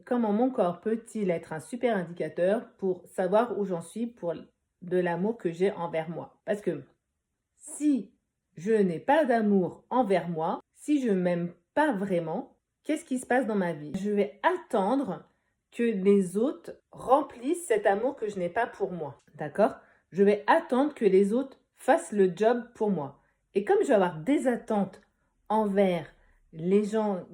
comment mon corps peut-il être un super indicateur pour savoir où j'en suis pour de l'amour que j'ai envers moi? Parce que si je n'ai pas d'amour envers moi, si je m'aime pas vraiment, qu'est-ce qui se passe dans ma vie? Je vais attendre que les autres remplissent cet amour que je n'ai pas pour moi. D'accord? Je vais attendre que les autres fassent le job pour moi. Et comme je vais avoir des attentes envers les gens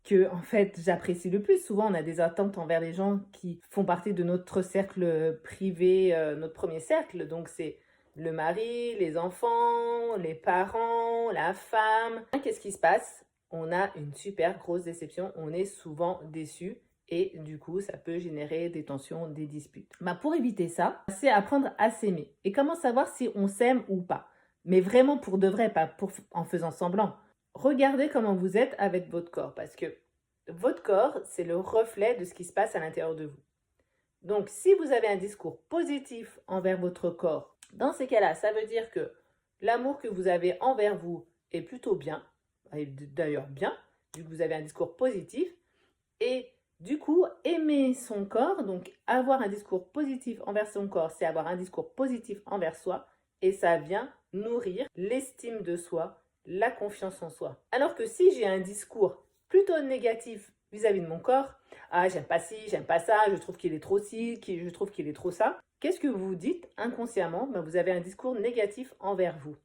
que, en fait, j'apprécie le plus, souvent on a des attentes envers les gens qui font partie de notre cercle privé, notre premier cercle. Donc c'est le mari, les enfants, les parents, la femme. Qu'est-ce qui se passe? On a une super grosse déception, on est souvent déçu et du coup, ça peut générer des tensions, des disputes. Pour éviter ça, c'est apprendre à s'aimer. Et comment savoir si on s'aime ou pas? Mais vraiment pour de vrai, pas en faisant semblant. Regardez comment vous êtes avec votre corps parce que votre corps, c'est le reflet de ce qui se passe à l'intérieur de vous. Donc, si vous avez un discours positif envers votre corps, dans ces cas-là, ça veut dire que l'amour que vous avez envers vous est plutôt bien, et d'ailleurs bien, vu que vous avez un discours positif, et du coup, aimer son corps, donc avoir un discours positif envers son corps, c'est avoir un discours positif envers soi, et ça vient nourrir l'estime de soi, la confiance en soi. Alors que si j'ai un discours plutôt négatif vis-à-vis de mon corps, ah j'aime pas ci, j'aime pas ça, je trouve qu'il est trop ci, je trouve qu'il est trop ça, qu'est-ce que vous dites inconsciemment? Vous avez un discours négatif envers vous,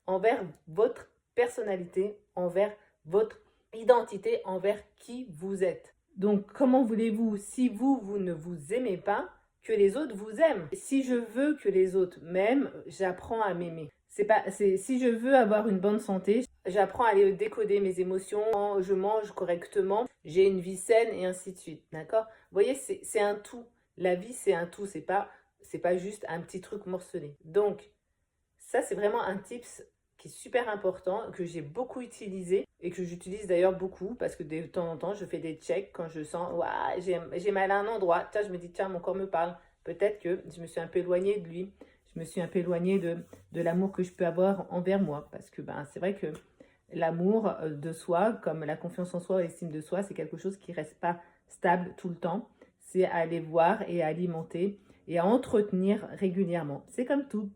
envers votre personnalité, envers votre identité, envers qui vous êtes. Donc, comment voulez-vous, si vous ne vous aimez pas, que les autres vous aiment? Si je veux que les autres m'aiment, j'apprends à m'aimer. Si je veux avoir une bonne santé, j'apprends à aller décoder mes émotions, je mange correctement, j'ai une vie saine et ainsi de suite. D'accord? Vous voyez, c'est un tout. La vie, c'est un tout. C'est pas juste un petit truc morcelé. Donc, ça, c'est vraiment un tips qui est super important, que j'ai beaucoup utilisé et que j'utilise d'ailleurs beaucoup parce que de temps en temps, je fais des checks quand je sens, ouais, j'ai mal à un endroit. Tiens, je me dis, tiens, mon corps me parle. Peut-être que je me suis un peu éloignée de lui. Je me suis un peu éloignée de l'amour que je peux avoir envers moi. Parce que c'est vrai que l'amour de soi, comme la confiance en soi et l'estime de soi, c'est quelque chose qui ne reste pas stable tout le temps. C'est à aller voir et à alimenter et à entretenir régulièrement. C'est comme tout.